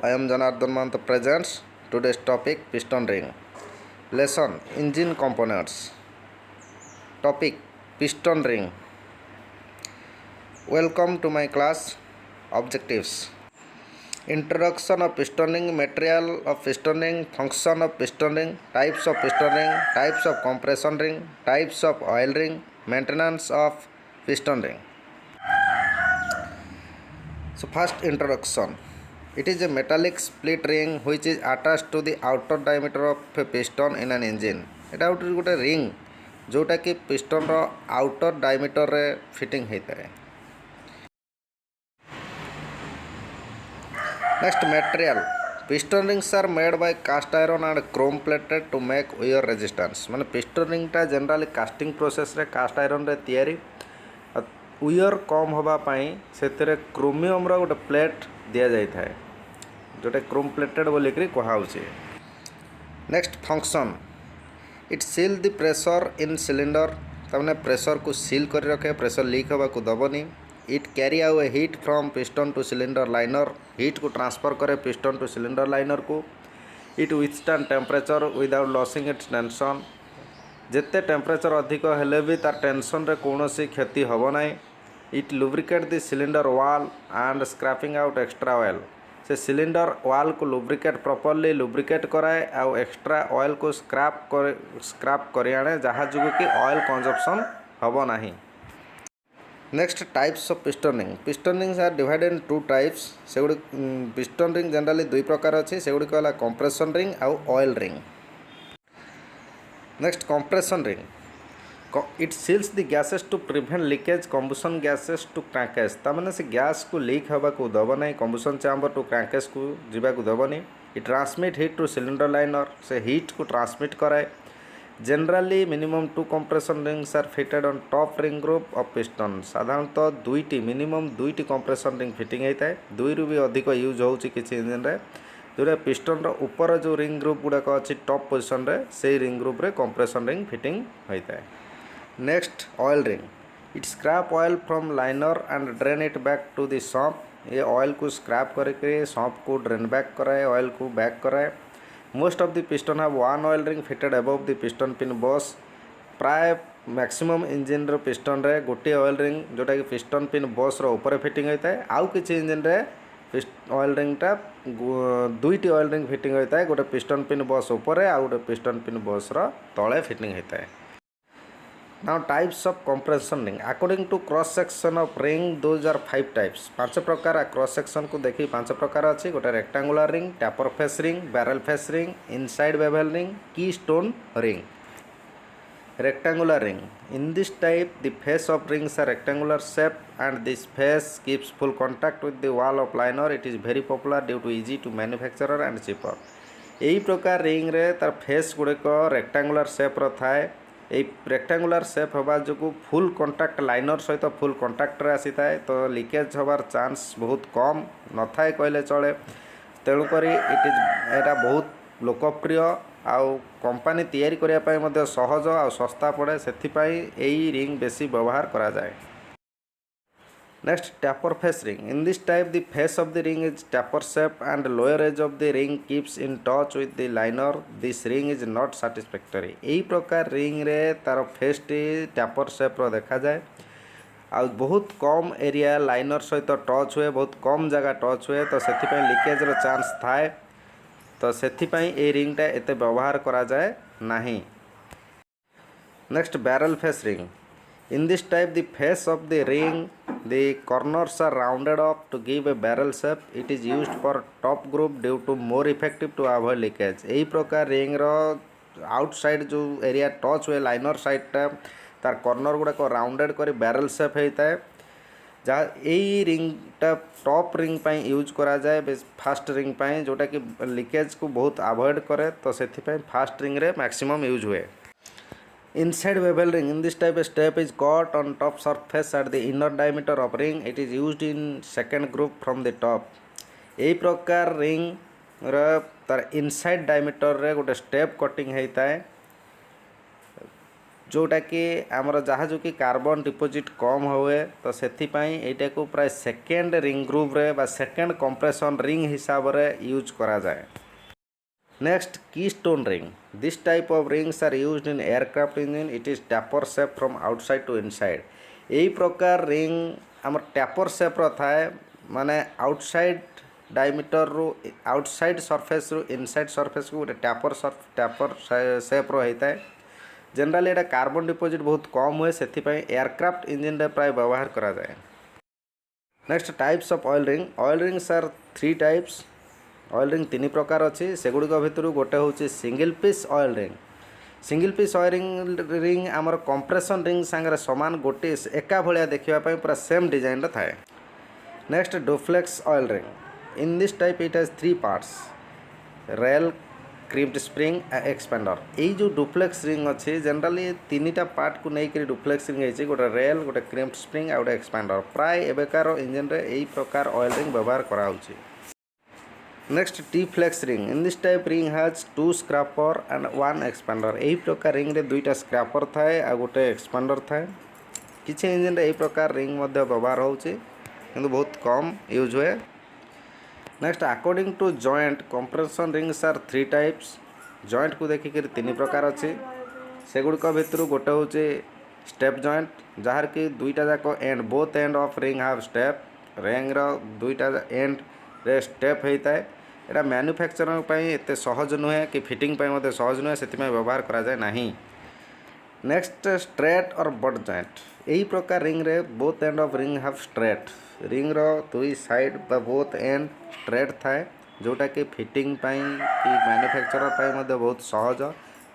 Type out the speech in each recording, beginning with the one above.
I am Janardhan Mahanta presents today's topic piston ring. Lesson engine components. Topic piston ring. Welcome to my class. Objectives. Introduction of piston ring, material of piston ring, function of piston ring, types of piston ring, types of compression ring, types of oil ring, maintenance of piston ring. So first introduction. It is a metallic split ring which is attached to the outer diameter of a piston in an engine. एटा गोटे ring जोटा कि piston रो outer diameter रे fitting होता है. Next material. Piston rings are made by cast iron and chrome plated to make wear resistance. माने piston रिंगटा generally casting process रे कास्ट आयरन रे तैयारी वेयर कम होगापाई से क्रोमियम रो गोटे प्लेट दिया जाए था जोटा क्रोम प्लेटेड बोलिक कहुचे. Next function. It seal the pressure in cylinder. तमने प्रेशर को सील कर रखे, प्रेशर लीक होगा को दबनी. It carry out a heat from piston to cylinder liner. Heat को ट्रांसफर करे पिस्टन टू सिलिंडर लाइनर को. It withstand temperature without losing its tension. जिते टेम्परेचर अधिक हेले भी तार टेंशन रे कौन सी क्षति होब ना. It lubricate the cylinder wall and scrapping out extra oil. से सिलिंडर वाल को लुब्रिकेट प्रॉपर्ली लुब्रिकेट कराए आउ एक्स्ट्रा ऑयल को स्क्रैप कर आने जहाँ जो कि ऑयल कंजप्शन होब ना. Next types of piston ring. Piston rings are divided in two types. से गुडी पिस्टन रिंग जनरली दुई प्रकार अच्छी. से गुडी कहला कंप्रेशन रिंग आउ oil ring. Next compression ring. It seals the gases to prevent leakage combustion gases to crankcase. तामाने से गैस को लीक होगा को दब ना. कंबसन चैम्बर टू क्रैंकेस को जीवा को दबनी. It transmit heat to cylinder liner. से हीट को ट्रांसमिट कराए. Generally minimum 2 compression rings are fitted on top ring group of piston. साधारणतः दुईटी मिनिमम दुईटी कंप्रेशन रिंग फिटिंग होता है. दुई भी अधिक यूज हो किसी इंजन रे जोटा पिस्टन रो ऊपर जो रिंग ग्रुप गुड़ाक अच्छी टॉप पोजिशन रे से रिंग ग्रुप रे कंप्रेशन रिंग फिटिंग होता है. Next oil ring. It scrap oil from liner and drain it back to the sump. ये ऑयल को स्क्रैप करके सॉप को ड्रेन बैक कराए, ऑयल को बैक कराए. Most of the piston have one oil ring fitted above the piston pin boss. प्राय maximum engine रो piston रे गोटे ऑयल रिंग जोटा कि पिस्टन पिन बॉस रो ऊपर फिटिंग होता है. आउ किसी इंजिन रे ऑयल रिंगटा दुईटी ऑयल रिंग फिटिंग होता है. गोटे पिस्टन पिन बॉस ऊपर आउ गोटे पिस्टन पिन बॉस रो तले फिटिंग होता है. Now types of compression ring. According to cross section of ring, those are 5 types. 5 प्रकार क्रॉस सेक्शन को देखी 5 प्रकार अच्छी. गोटे rectangular ring, taper face ring, barrel face ring, inside bevel ring, keystone ring. Rectangular ring. In this type, the face of rings are rectangular shape and this face keeps full contact with the wall of liner. It is very popular due to easy to manufacturer and cheaper. यही प्रकार ring रे तार face गुड़िक rectangular shape रो थाए. Rectangular shape होगा जो full contact liner सहित full contact रे आसी थाए. तो लीकेज होबार चांस बहुत कम न थाए कहले चले. तेणुक इट इज एटा बहुत लोकप्रिय आउ कंपनी तैयारी करिया पय मध्ये सहज आ सस्ता पड़े. सेथिपाई एई रिंग बेसी व्यवहार करा जाए. Next taper face ring. In this type the face of the ring is taper shape and lower edge of the ring keeps in touch with the liner. This ring is not satisfactory. यही प्रकार ring रे तार face टी taper shape रो देखा जाए. आ बहुत कम एरिया लाइनर सहित टच हुए, बहुत कम जगह टच हुए. तो सेथिपाई लीकेज रो चांस थाए. तो सेथिपाई ए रिंगटा एते व्यवहार करा जाए नाही. Next barrel face ring. In this type the face of the ring, the corners are rounded off to give a barrel shape. It is used for top group due to more effective to avoid leakage. यही प्रकार ring रो outside जो area touch हुए liner साइडटा तार corner गुड़ाक rounded कर barrel shape होता है. जहाँ यही रिंगटा टॉप रिंग पाई यूज करा जाए फास्ट रिंग पाई जोटा कि लीकेज को बहुत अवॉइड करे. तो सेथिपाई फास्ट रिंग रे मैक्सिमम यूज हुए. Inside bevel ring. In this type a step is cut on top surface at the inner diameter of ring. It is used in second group from the top. यही प्रकार ring तार inside diameter रे गोटे step cutting होता है. जोटा कि आमर जहाज कि कार्बन डिपोजिट कम हुए तो सेथिपाई एटा को प्राय सेकेंड रिंग ग्रुप रे बा सेकेंड कंप्रेशन रिंग हिसाब रे यूज करा जाए। Next keystone ring, this type of rings are used in aircraft engine, it is taper shape from outside to inside. यही प्रकार रिंग आमर टैपर शेप रो थाए, माने आउटसाइड डायमीटर रू आउटसाइड सरफेस रू इनसाइड सरफेस को टैपर शेप रो होता है। जनरली एटा कार्बन डिपोजिट बहुत कम हुए से एयरक्राफ्ट इंजिन रे प्राय व्यवहार करा जाए। Next types of oil ring, oil rings are 3 types. Oil ring 3 प्रकार अच्छी, सेगुड़िक भितर गोटे हूँ single piece oil ring. Single piece oil ring आमर कंप्रेशन रिंग सांगे सामान गोटे एका भाया देखापी पूरा सेम डिजाइन थाए। Next duaflex oil ring, in this type it has 3 parts, rail, crimped spring, expander. यही जो डुफ्लेक्स रिंग अच्छी जनरली 3टा पार्ट को लेकर डुफ्लेक्स रिंग है, गोटे रेल, गोटे क्रिप्ड स्प्रिंग और गोटे एक्सपेंडर। प्राय एबेकार इंजन रे यही प्रकार ऑयल रिंग व्यवहार कराउछि। Next T flex ring, in this type ring has 2 scraper and 1 expander. यही प्रकार रिंग रे 2टा स्क्रैपर थाए आ गोटे एक्सपेंडर थाए। किसी इंजन रे यही प्रकार रिंग मध्य व्यवहार होउछि किंतु बहुत कम यूज हुए। Next according to joint, compression rings are 3 types. Joint को देखिक 3 प्रकार अच्छी, सेगुड़िक भितर गोटे हूँ स्टेप जॉइंट, जार कि 2टा जाक end both end of ring have step. Ring रो 2टा एंड रे स्टेप होता है। यहाँ मैन्युफैक्चरिंग पई एते सहज नुहे कि फिटिंग पई मते सहज नुहे, से व्यवहार करा जाए नहीं। नेक्स्ट स्ट्रेट और बट जॉइंट, यही प्रकार रिंग रे both end of ring have straight. Ring रो 2 साइड बा बोथ एंड स्ट्रेट थाए, जोटा कि फिटिंग पई कि मैन्युफैक्चरर पई मते बहुत सहज,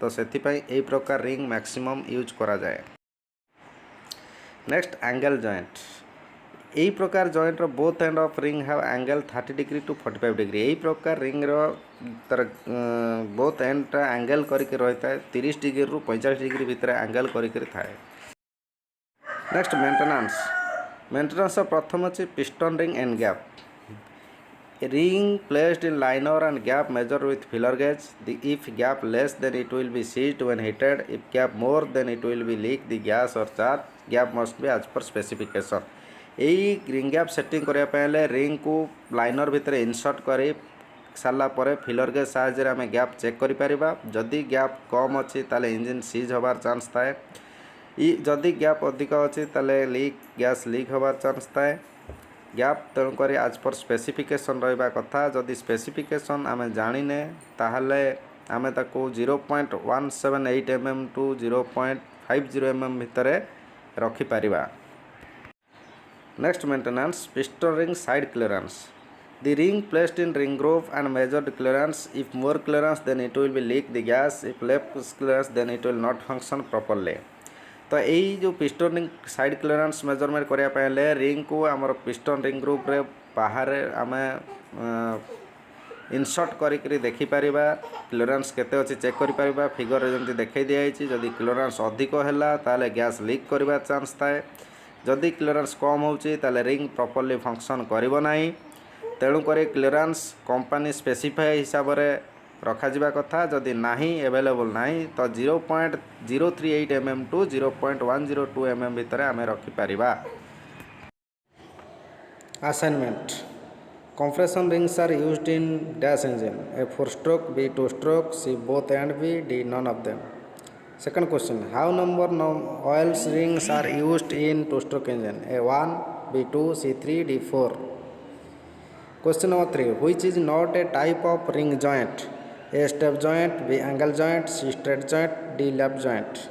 तो सेथिपई यही प्रकार रिंग मैक्सिमम यूज करा जाए। नेक्स्ट एंगल जॉइंट, यही प्रकार जॉइंट रो both end of ring have angle 30 degree to 45 degree. यही प्रकार रिंग रो तर बोथ एंड एंगल करके रहता है, 30 डिग्री रु 45 डिग्री भितर एंगल करके थाए। नेक्स्ट मेंटेनेंस, मेंटेनेंस प्रथम अच्छी piston ring and gap. Ring placed in liner and gap measured with filler gauge. If gap less then it will be seized when heated. If gap more then it will be leak the gas or charge. Gap must be as per specification. यही ring gap setting करने ring को liner भितर insert कर सारापर filler gauge साहाय्य आम gap check करा। जदि gap कम अच्छी ताले इंजिन सीज होबार चांस थाए, जदि गैप अधिक अच्छी ताले लीक गैस लीक होबार चांस थाए। गैप तेणुक आज पर स्पेसिफिकेशन रहा कथा, जदि स्पेसिफिकेशन आम जाने ताहले आम ताको 0.178 mm टू 0.50 mm भितर रखिपर। Next maintenance, piston ring side clearance. The ring placed in ring groove and measured clearance. If more clearance then it will be leak the gas. If less clearance then it will not function properly. तो यही जो piston ring side clearance measurement करने ring को आमर piston ring group रे बाहर आम insert करी देखिपर, क्लियरेंस केते अच्छी चेक करिपर। फिगर जमी देखई दिखाई, जदि क्लियरेंस अधिक है ताले गैस लीक करवा चांस थाए, जदि क्लियरेंस कम होची ताले रिंग प्रॉपर्ली फंक्शन करिवो नाही। तेणुक क्लियरेंस कंपनी स्पेसिफाई हिसाब से रखा कथा, जदि नाही अवेलेबल नाही तो 0.038 mm टू 0.102 mm भितर आम रखिपर। Assignment, compression rings are used in dash engine, a 4 stroke, B 2 stroke, C both and B, D none of them. Second question, how number oil rings are used in 2 stroke engine, A 1, B 2, C 3, D 4. Question number 3, which is not a type of ring joint, A step joint, B angle joint, C straight joint, D lap joint.